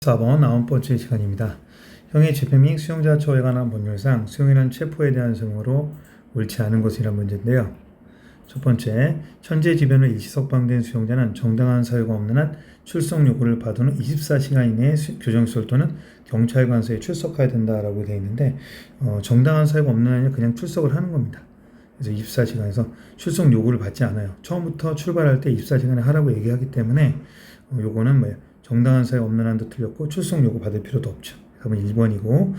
4번 9번째 시간입니다. 형의 집행 및 수용자 처우에 관한 법률상 수용이란 체포에 대한 성으로 옳지 않은 것이란 문제인데요. 첫 번째, 천재지변으로 일시석방된 수용자는 정당한 사유가 없는 한 출석 요구를 받은 후 24시간 이내에 교정시설 또는 경찰관서에 출석해야 된다라고 되어 있는데 정당한 사유가 없는 한이 그냥 출석을 하는 겁니다. 그래서 24시간에서 출석 요구를 받지 않아요. 처음부터 출발할 때 24시간에 하라고 얘기하기 때문에 요거는 뭐예요? 정당한 사유 없는 한도 틀렸고 출석 요구 받을 필요도 없죠. 그러면 1번이고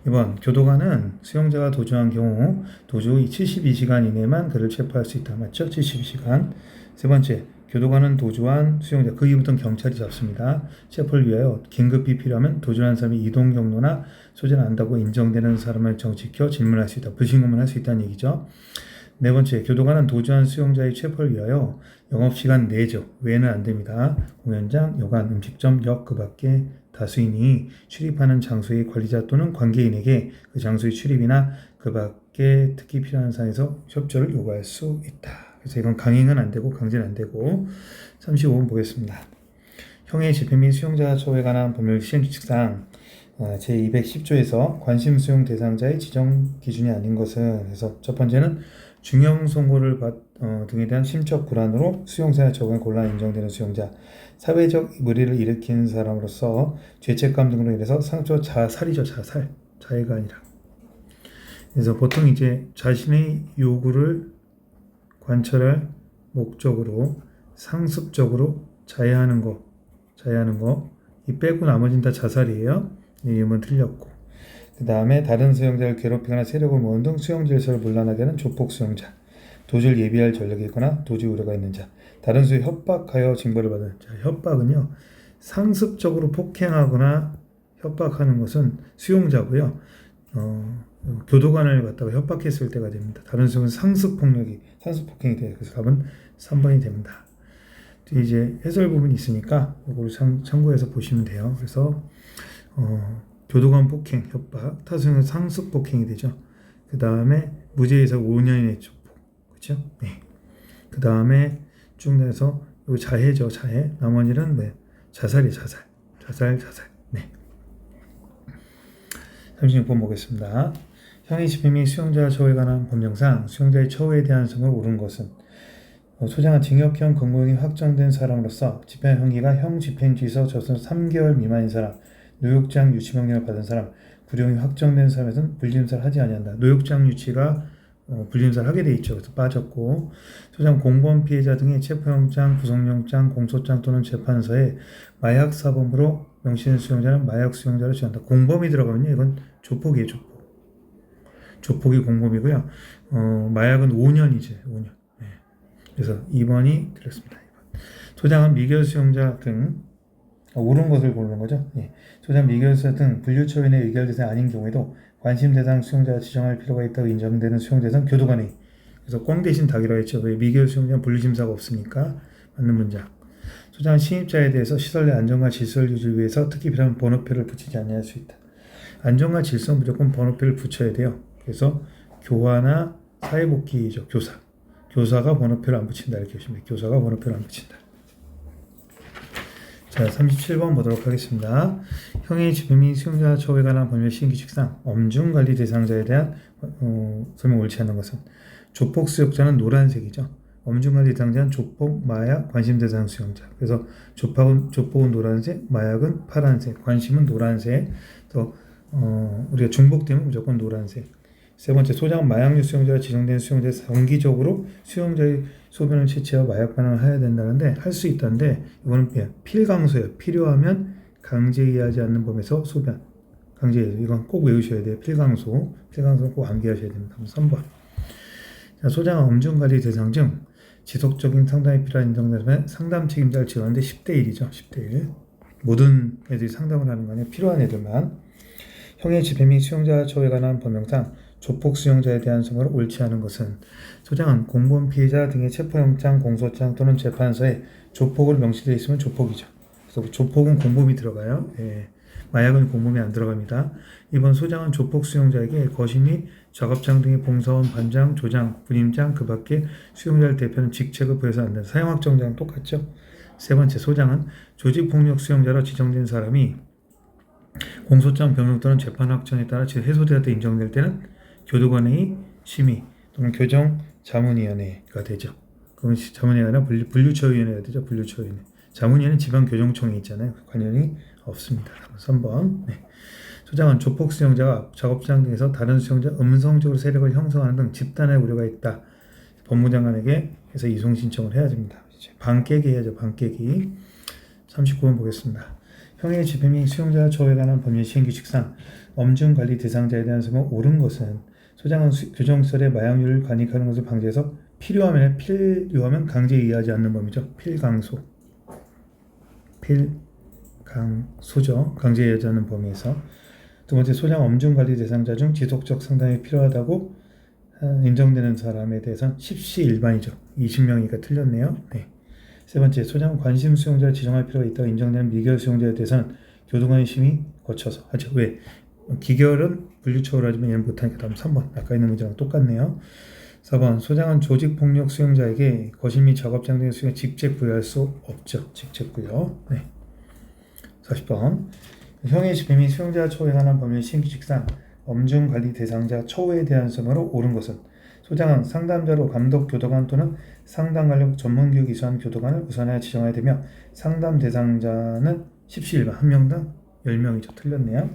2번 교도관은 수용자가 도주한 경우 도주 후 72시간 이내만 그를 체포할 수 있다. 맞죠? 72시간. 세 번째, 교도관은 도주한 수용자 그 이후부터는 경찰이 잡습니다. 체포를 위하여 긴급히 필요하면 도주한 사람이 이동 경로나 소재를 안다고 인정되는 사람을 정지켜 질문할 수 있다. 불신검을 할 수 있다는 얘기죠. 네 번째, 교도관은 도주한 수용자의 체포를 위하여 영업시간 내죠. 외에는 안 됩니다. 공연장, 여관, 음식점, 역 그 밖에 다수인이 출입하는 장소의 관리자 또는 관계인에게 그 장소의 출입이나 그 밖에 특히 필요한 사항에서 협조를 요구할 수 있다. 그래서 이건 강행은 안 되고 강제는 안 되고 35번 보겠습니다. 형의 집행 및 수용자 처우에 관한 법률 시행규칙상 제210조에서 관심 수용 대상자의 지정 기준이 아닌 것은 그래서 첫 번째는 중형 선고를 등에 대한 심적 불안으로 수용자의 적응에 곤란 인정되는 수용자, 사회적 무리를 일으키는 사람으로서 죄책감 등으로 인해서 상처 자살이죠. 자해가 아니라. 그래서 보통 이제 자신의 요구를 관철할 목적으로 상습적으로 자해하는 거 이 빼고 나머지는 다 자살이에요. 이 이름은 틀렸고. 그 다음에 다른 수용자를 괴롭히거나 세력을 모은 등 수용 질서를 문란하게 하는 조폭 수용자, 도주를 예비할 전력이 있거나 도주 우려가 있는 자, 다른 수에 협박하여 징벌을 받는 자. 협박은요, 상습적으로 폭행하거나 협박하는 것은 수용자고요. 교도관을 갖다가 협박했을 때가 됩니다. 다른 수용은 상습 폭행이 돼요. 그래서 답은 3번이 됩니다. 이제 해설 부분이 있으니까 이걸 참고해서 보시면 돼요. 그래서 교도관 폭행, 협박, 타수는 상습 폭행이 되죠. 그 다음에 무죄에서 5년의 조폭, 그렇죠? 네. 그 다음에 쭉 내서 요 자해죠, 자해. 나머지는 네, 자살. 네. 36번 보겠습니다. 형의 집행 및 수용자 처우에 관한 법령상 수용자의 처우에 대한 성을 옳은 것은 소장한 징역형 근무형이 확정된 사람으로서 집행 형기가 형 집행주의서 저선 3개월 미만인 사람, 노역장 유치 명령을 받은 사람, 구령이 확정된 사람에서는 불림사를 하지 아니한다. 노역장 유치가 불림사를 하게 돼 있죠. 그래서 빠졌고, 소장 공범 피해자 등의 체포영장, 구속영장, 공소장 또는 재판서에 마약 사범으로 명시된 수용자는 마약 수용자로 지한다. 공범이 들어가면요, 이건 조폭이에요, 조폭이 공범이고요. 마약은 5년이죠, 5년. 네. 그래서 2번이 틀렸습니다. 2번. 소장은 미결 수용자 등 옳은 것을 고르는 거죠. 예. 소장 미결수 등 분류처인의 의결 대상 아닌 경우에도 관심 대상 수용자가 지정할 필요가 있다고 인정되는 수용 대상 교도관이. 그래서 꽝 대신 닭이라고 했죠. 왜 미결 수용자는 분류심사가 없으니까. 맞는 문장. 소장은 신입자에 대해서 시설 내 안전과 질서를 유지를 위해서 특히 필요한 번호표를 붙이지 않을 수 있다. 안전과 질서는 무조건 번호표를 붙여야 돼요. 그래서 교화나 사회복귀죠. 교사가 번호표를 안 붙인다 이렇게 보시면 돼요. 교사가 번호표를 안 붙인다. 자, 37번 보도록 하겠습니다. 형의 집행 및 수용자 처우에 관한 법률 시행규칙상 엄중관리 대상자에 대한 설명 옳지 않은 것은 조폭 수용자는 노란색이죠. 엄중관리 대상자는 조폭, 마약, 관심 대상 수용자. 그래서 조폭은 노란색, 마약은 파란색, 관심은 노란색. 또 우리가 중복되면 무조건 노란색. 세 번째, 소장 마약류 수용자가 지정된 수용자에 정기적으로 수용자의 소변을 채취하고 마약 반응을 해야 된다는데 할 수 있다는데 이거는 필강소예요. 필요하면 강제이하지 않는 범위에서 소변. 이건 꼭 외우셔야 돼요. 필강소는 꼭 암기하셔야 됩니다. 3번. 자, 소장은 엄중관리 대상 중 지속적인 상담이 필요한 인정되면 상담 책임자를 지원하는데 10대 1이죠. 10대 1. 모든 애들이 상담을 하는 거 아니에요. 필요한 애들만. 형의 집행 및 수용자 처우에 관한 법령상 조폭 수용자에 대한 성을 옳지 않은 것은 소장은 공범 피해자 등의 체포영장, 공소장 또는 재판서에 조폭을 명시되어 있으면 조폭이죠. 그래서 조폭은 공범이 들어가요. 예. 마약은 공범이 안 들어갑니다. 이번 소장은 조폭 수용자에게 거실 및 작업장 등의 봉사원, 반장, 조장, 분임장 그 밖에 수용자를 대표하는 직책을 부여서 안 된다. 사용확정자랑 똑같죠. 세 번째, 소장은 조직폭력 수용자로 지정된 사람이 공소장 변경 또는 재판 확정에 따라 해소되었다 인정될 때는 교도관의 심의 또는 교정자문위원회가 되죠. 그건 자문위원회나 분류처위원회가 되죠. 분류처위원회. 자문위원회는 지방교정청이 있잖아요. 관련이 없습니다. 3번. 네. 소장은 조폭 수용자가 작업장 등에서 다른 수용자 음성적으로 세력을 형성하는 등 집단의 우려가 있다. 법무장관에게 해서 이송 신청을 해야 됩니다. 방 깨기 해야죠. 방 깨기. 39번 보겠습니다. 형의 집행 및 수용자 처우에 관한 법률 시행 규칙상 엄중 관리 대상자에 대한 선은 옳은 것은 소장은 교정시설의 마약류를 관리하는 것을 방지해서 필요하면 강제에 의하지 않는 범위죠. 필강소죠. 강제에 의하지 않는 범위에서. 두 번째, 소장 엄중 관리 대상자 중 지속적 상담이 필요하다고 인정되는 사람에 대해서는 십시일반이죠. 20명이니까 틀렸네요. 네. 세 번째, 소장 관심 수용자를 지정할 필요가 있다고 인정되는 미결 수용자에 대해서는 교도관의 심의 거쳐서 하죠. 왜? 기결은 분류처우로 하지만 얘는 못하니까 다음 3번. 아까 있는 문제랑 똑같네요. 4번, 소장은 조직폭력 수용자에게 거실 및 작업장 등의 수용을 직접 부여할 수 없죠. 직접 부여. 네. 40번, 형의 집행 및 수용자 처우에 관한 법률 시행규칙상 엄중 관리 대상자 처우에 대한 선으로 옳은 것은 소장은 상담자로 감독 교도관 또는 상담 관련 전문 교육 이수한 교도관을 우선하여 지정해야 되며 상담 대상자는 십시일반 1명당 10명이죠. 틀렸네요.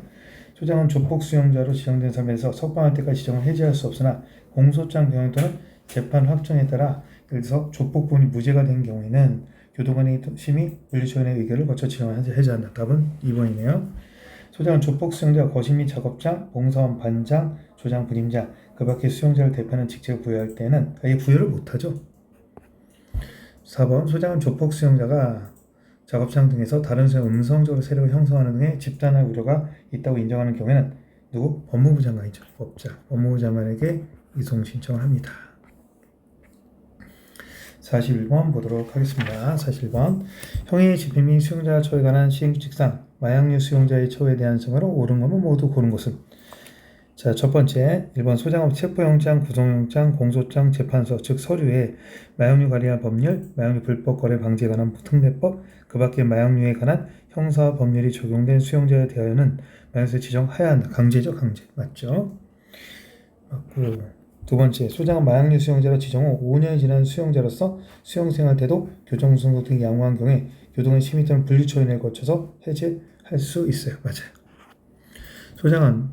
소장은 조폭 수용자로 지정된 사람에서 석방할 때까지 지정을 해제할 수 없으나 공소장 변경 또는 재판 확정에 따라 예를 들어서 조폭 부분이 무죄가 된 경우에는 교도관의 심의 분류처위원회 의결을 거쳐 지정을 해제한다. 답은 2번이네요. 소장은 조폭 수용자 거실 및 작업장, 봉사원 반장, 조장 분임자, 그 밖에 수용자를 대표하는 직책을 부여할 때는 아예 부여를 못하죠. 4번, 소장은 조폭 수용자가 작업장 등에서 다른 수용 음성적으로 세력을 형성하는 등의 집단의 우려가 있다고 인정하는 경우에는 누구? 법무부 장관이죠. 법자. 법무부 장관에게 이송 신청을 합니다. 41번 보도록 하겠습니다. 41번. 형의 집행 및 수용자 처우에 관한 시행규칙상 마약류 수용자의 처우에 대한 성으로 옳은 것은 모두 고른 것은 자, 첫 번째 1번 소장업 체포영장, 구속영장, 공소장, 재판서 즉 서류에 마약류 관리한 법률, 마약류 불법 거래 방지에 관한 특례법, 그 밖에 마약류에 관한 형사 법률이 적용된 수용자에 대하여는 마약류에 지정하여야 한다. 강제죠. 강제. 맞죠? 맞고 두 번째, 소장은 마약류 수용자로 지정 후 5년이 지난 수용자로서 수용생활 때도 교정승국 등이 양호한 경우에 교도관 심의 또는 분류처위를 거쳐서 해제할 수 있어요. 맞아요. 소장은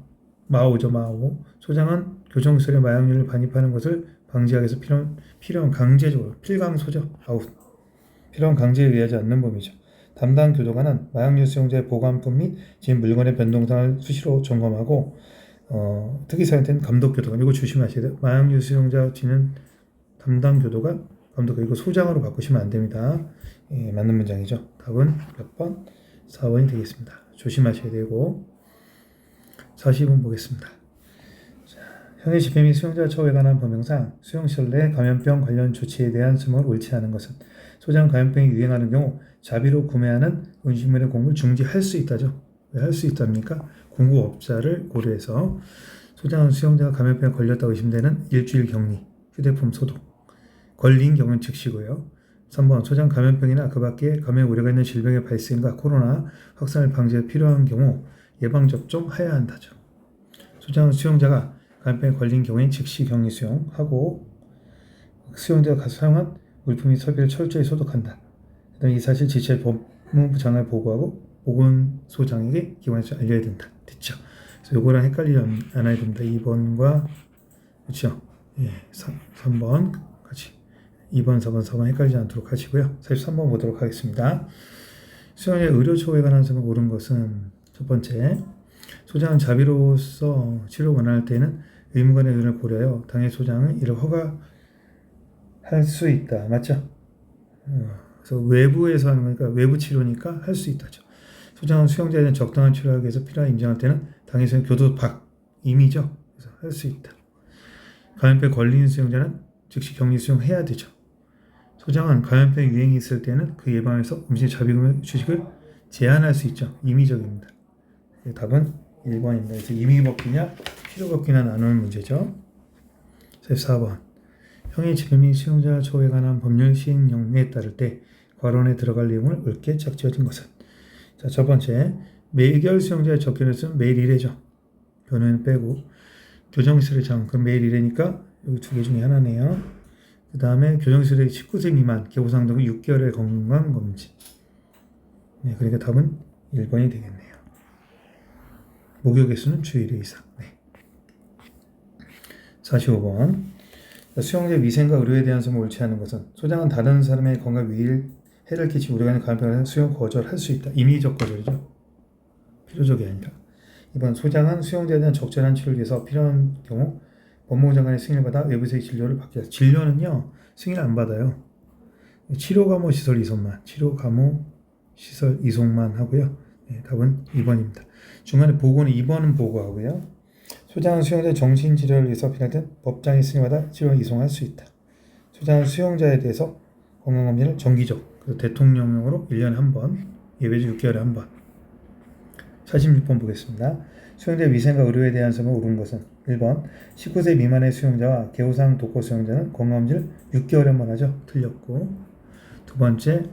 마오죠. 마오. 소장은 교정시설에 마약류를 반입하는 것을 방지하기 위해서 필요한 강제적으로 필강소죠. 아웃. 필요한 강제에 의하지 않는 범위죠. 담당 교도관은 마약류 수용자의 보관품 및 지인 물건의 변동사항을 수시로 점검하고 특이 사항 때는 감독 교도관 이거 조심하셔야 돼요. 마약류 수용자 지는 담당 교도관 감독 이거 소장으로 바꾸시면 안 됩니다. 예, 맞는 문장이죠. 답은 몇 번? 4번이 되겠습니다. 조심하셔야 되고 40번 보겠습니다. 자, 형의 집행 및 수용자 처우에 관한 법령상 수용시설 내 감염병 관련 조치에 대한 수목을 옳지 않은 것은 소장 감염병이 유행하는 경우 자비로 구매하는 음식물의 공급을 중지할 수 있다죠. 왜 할 수 있답니까? 공급업자를 고려해서 소장은 수용자가 감염병에 걸렸다고 의심되는 일주일 격리, 휴대폰 소독, 걸린 경우는 즉시고요. 3번 소장 감염병이나 그 밖에 감염 우려가 있는 질병의 발생과 코로나 확산을 방지에 필요한 경우 예방접종해야 한다죠. 소장은 수용자가 감염병에 걸린 경우에 즉시 격리 수용하고 수용자가 가서 사용한 물품 및 설비를 철저히 소독한다. 그다음에 이 사실 지체 법무부 장관에 보고하고 보건소장에게 기관에서 알려야 된다. 됐죠? 그래서 요거랑 헷갈리지 않아야 됩니다. 2번과 그렇죠? 예, 3번 같이 2번, 4번, 4번 헷갈리지 않도록 하시고요. 43번 보도록 하겠습니다. 수용자의 의료 처우에 관한 점을 옳은 것은 첫 번째, 소장은 자비로서 치료 원할 때는 의무관의 의견을 고려하여 당해 소장은 이를 허가할 수 있다. 맞죠? 그래서 외부에서 하는 거니까 외부 치료니까 할 수 있다죠. 소장은 수용자에 대한 적당한 치료하기 위해서 필요한 인정할 때는 당해서는 교도 임의죠. 그래서 할 수 있다. 감염병에 걸린 수용자는 즉시 격리 수용해야 되죠. 소장은 감염병 유행이 있을 때는 그 예방에서 음식 자비금의 주식을 제한할 수 있죠. 임의적입니다. 답은 1번입니다. 그래서 임의 법기냐 필요 법기냐 나누는 문제죠. 4번 형의 집행 및 수용자 처우에 관한 법률 시행령에 따를 때 괄원에 들어갈 내용을 옳게 짝지어진 것은 자, 첫 번째 매일 수용자의 접견을 쓰면 매일 1회죠. 변호인 빼고. 교정실의 장, 그럼 매일 1회니까 여기 두 개 중에 하나네요. 그 다음에 교정실의 19세 미만, 개호상 등은 6개월의 건강검진. 네, 그러니까 답은 1번이 되겠네요. 목욕 횟수는 주 1회 이상. 네. 45번. 수용자 위생과 의료에 대한 점을 옳지 않은 것은 소장은 다른 사람의 건강 위해 해를 끼치고 우려가는 간편한 수용 거절할 수 있다. 임의적 거절이죠. 필요적이 아니라. 2번. 소장은 수용자에 대한 적절한 치료를 위해서 필요한 경우 법무부 장관의 승인을 받아 외부에서의 진료를 받게 합니다. 진료는요, 승인 안 받아요. 치료 감호 시설 이송만, 치료 감호 시설 이송만 하고요. 네, 답은 2번입니다. 중간에 보고는 2번은 보고하고요. 소장은 수용자의 정신치료를 위해서 필요할 때 법장의 승인받아 치료를 이송할 수 있다. 소장은 수용자에 대해서 건강검진을 정기적, 그리고 대통령령으로 1년에 한 번, 예외적 6개월에 한 번. 46번 보겠습니다. 수용자 위생과 의료에 대한 점을 옳은 것은 1번 19세 미만의 수용자와 개호상 독거 수용자는 건강검진을 6개월에 한 번 하죠. 틀렸고. 두 번째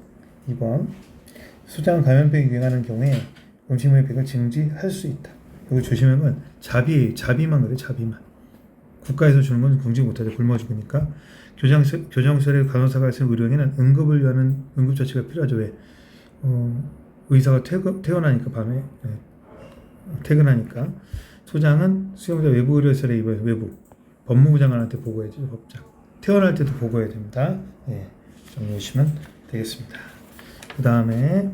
2번 소장은 감염병이 유행하는 경우에 음식물의 배가 증지할 수 있다. 여기 조심하면 자비만 그래. 자비만. 국가에서 주는 건 궁지 못하죠. 굶어 죽으니까. 교정실의 간호사가 쓰는 의료행위는 응급을 위한 응급처치가 필요하죠. 왜? 의사가 퇴원하니까 밤에 퇴근하니까. 소장은 수용자 외부 의료시설에 입원해서 외부 법무부 장관한테 보고해야죠. 법장. 퇴원할 때도 보고해야 됩니다. 예, 정리해 주시면 되겠습니다. 그 다음에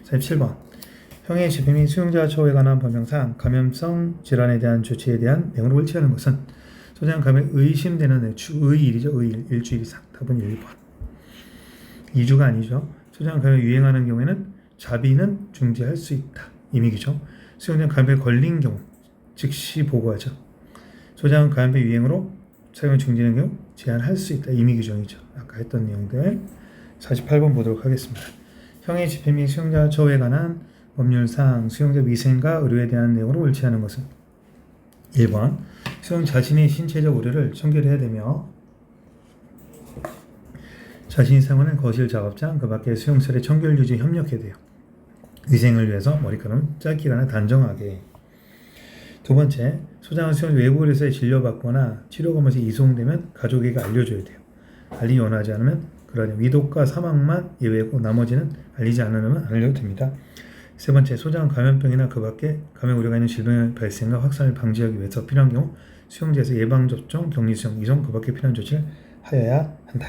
47번. 형의 집회 및 수용자 처우에 관한 법령상 감염성 질환에 대한 조치에 대한 내용을 옳지 않은 것은 소장 감염 의심되는 의일이죠. 의일 일주일 이상. 답은 1번. 2주가 아니죠. 소장 감염 유행하는 경우에는 자비는 중지할 수 있다. 임의기죠. 수용자 감염에 걸린 경우 즉시 보고하죠. 소장 감염 유행으로 사용 중지하는 경우 제한할 수 있다. 임의규정이죠. 아까 했던 내용들. 48번 보도록 하겠습니다. 형의 집회 및 수용자 처우에 관한 법률상 수용자 위생과 의료에 대한 내용으로 옳지 않은 것은 1번 수용 자신의 신체적 우려를 청결해야 되며 자신이 사용하는 거실 작업장 그 밖에 수용실의 청결 유지에 협력해야 돼요. 위생을 위해서 머리카락은 짧기거나 단정하게. 두 번째, 소장은 수용 외부에서의 진료받거나 치료검에서 이송되면 가족에게 알려줘야 돼요. 알리기 원하지 않으면 그러냐 위독과 사망만 예외고 나머지는 알리지 않으면 안 알려도 됩니다. 세 번째, 소장은 감염병이나 그 밖에 감염 우려가 있는 질병의 발생과 확산을 방지하기 위해서 필요한 경우 수용자에서 예방접종, 격리수용, 이송 그 밖에 필요한 조치를 하여야 한다.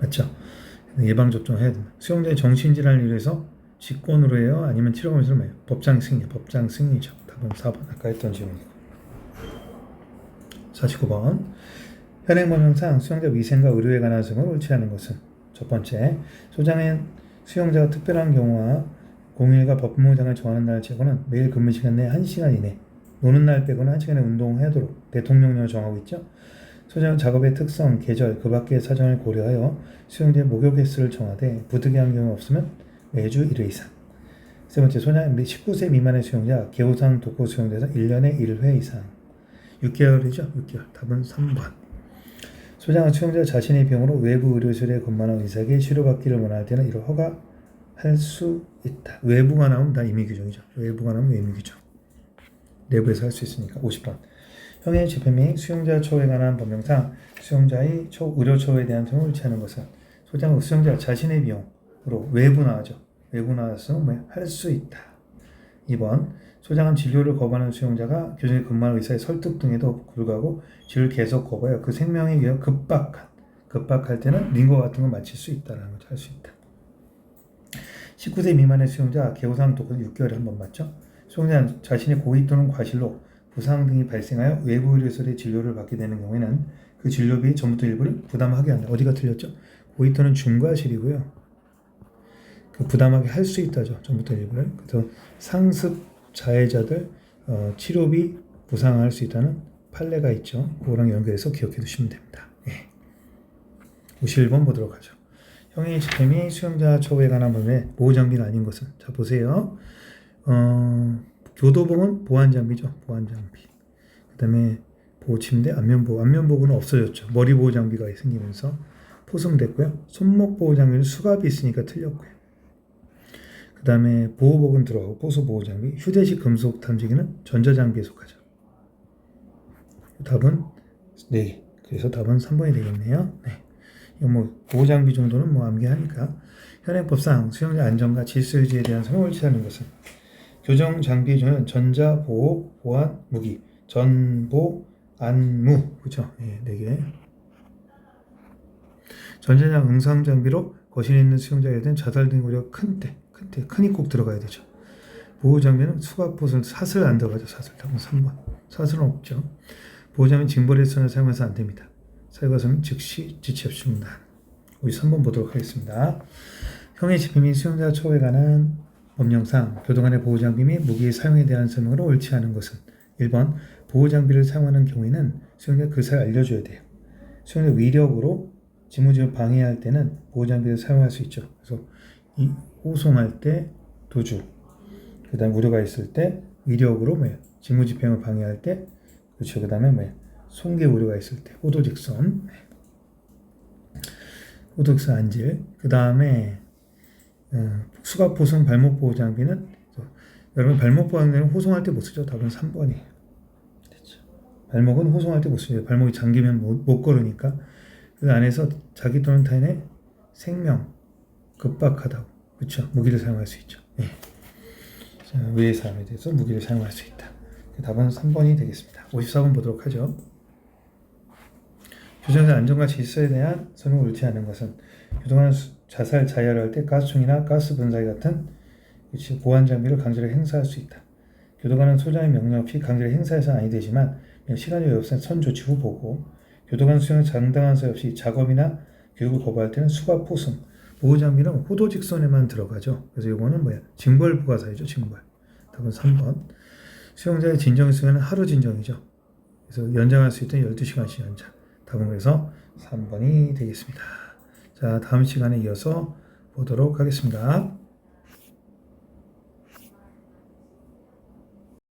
맞죠? 예방접종 해야 된다. 수용자의 정신질환을 위해서 직권으로 해요? 아니면 치료검에서 해요? 법장 승인이요. 법장 승인이죠. 답은 4번. 아까 했던 질문이고. 49번. 현행법령상 수용자 위생과 의료에 관한 점을 옳지 않은 것은 첫 번째, 소장은 수용자가 특별한 경우와 공휴일과 법무부 장관이 정하는 날 제고는 매일 근무 시간 내 1시간 이내 노는 날 빼고는 1시간에 운동하도록 대통령령을 정하고 있죠. 소장 작업의 특성, 계절, 그 밖의 사정을 고려하여 수용자의 목욕 횟수를 정하되 부득이한 경우 없으면 매주 1회 이상. 세 번째, 소장 19세 미만의 수용자, 개호상 독거 수용자에서 1년에 1회 이상. 6개월이죠. 6개월. 답은 3번. 소장은 수용자 자신의 병으로 외부 의료실에 근무하는 의사에게 치료받기를 원할 때는 이를 허가할 수 있다. 외부가 나오면 다 임의규정이죠. 외부가 나오면 임의규정. 내부에서 할 수 있으니까. 50번. 형의 집회 및 수용자 처우에 관한 법령상 수용자의 의료 처우에 대한 점을 옳지 않은 것은 소장은 수용자 자신의 비용으로 외부 나와죠. 외부 나와서 할 수 있다. 2번. 소장은 진료를 거부하는 수용자가 교정에 근무하는 의사의 설득 등에도 불구하고 진료를 계속 거부하여 그 생명에 의해 급박할 때는 링거 같은 걸 마칠 수 있다는 것을 할 수 있다. 19세 미만의 수용자 개호상 독거는 6개월에 한 번 맞죠? 수용자는 자신의 고의 또는 과실로 부상 등이 발생하여 외부 의료시설의 진료를 받게 되는 경우에는 그 진료비 전부터 일부를 부담하게 한다. 어디가 틀렸죠? 고의 또는 중과실이고요. 그 부담하게 할 수 있다죠. 전부터 일부를. 그래서 상습 자해자들 치료비 부상할 수 있다는 판례가 있죠. 그거랑 연결해서 기억해 두시면 됩니다. 예. 51번 보도록 하죠. 형의 집회 및 수용자 처우에 관한 법에 보호장비가 아닌 것은 자 보세요. 교도복은 보안장비죠. 보안장비. 그 다음에 보호침대, 안면보호는 없어졌죠. 머리 보호장비가 생기면서 포승됐고요. 손목 보호장비는 수갑이 있으니까 틀렸고요. 그 그 다음에 보호복은 들어가고 보수 보호 장비, 휴대식 금속 탐지기는 전자 장비에 속하죠. 답은 4개. 그래서 답은 3번이 되겠네요. 네. 이거 뭐 보호 장비 정도는 뭐 암기하니까. 현행법상 수용자 안전과 질서 유지에 대한 설명을 옳지하는 것은 교정 장비 중에는 전자, 보호, 보안, 무기, 전보, 안무, 그죠? 네, 4개. 전자장 응상 장비로 거실에 있는 수용자에 대한 자살 등 우려 큰이 꼭 들어가야 되죠. 보호 장비는 수갑봇을 사슬 안 들어가죠. 사슬. 답은 3번. 사슬은 없죠. 보호 장비는 징벌일선을 사용해서 안 됩니다. 사용해서는 즉시 지체 없이 중단. 우리 3번 보도록 하겠습니다. 형의 집행 및 수용자 처우에 관한 법령상 교도관의 보호 장비 및 무기의 사용에 대한 설명으로 옳지 않은 것은 1번 보호 장비를 사용하는 경우에는 수용자 그 사를 알려줘야 돼요. 수용자 위력으로 직무집을 방해할 때는 보호 장비를 사용할 수 있죠. 그래서 이 호송할 때 도주, 그다음 우려가 있을 때 위력으로 직무집행을 방해할 때, 그렇죠. 그다음에 손괴 우려가 있을 때 호도직선, 호도직선 안질. 그다음에 수갑 보승 발목 보호 장비는 여러분 발목 보호 장비는 호송할 때 못 쓰죠. 답은 3번이에요. 됐죠. 발목은 호송할 때 못 쓰죠. 발목이 잠기면 못 걸으니까. 그 안에서 자기 또는 타인의 생명 급박하다고, 그렇죠. 무기를 사용할 수 있죠. 네. 위의 사람에 대해서 무기를 사용할 수 있다. 답은 3번이 되겠습니다. 54번 보도록 하죠. 교정자 안전과 질서에 대한 설명을 옳지 않은 것은 교도관은 자살 자해를 할 때 가스총이나 가스 분사기 같은 보안 장비를 강제로 행사할 수 있다. 교도관은 소장의 명령 없이 강제로 행사해서는 아니 되지만 시간이 없으면 선 조치 후 보고, 교도관 수행을 장당한 사유 없이 작업이나 교육을 거부할 때는 수갑 포승, 보호 장비는 호도직선에만 들어가죠. 그래서 이거는 징벌 부가사유죠. 징벌. 답은 3번. 수용자의 진정 수행은 하루 진정이죠. 그래서 연장할 수 있던 12시간씩 연장. 답은 그래서 3번이 되겠습니다. 자, 다음 시간에 이어서 보도록 하겠습니다.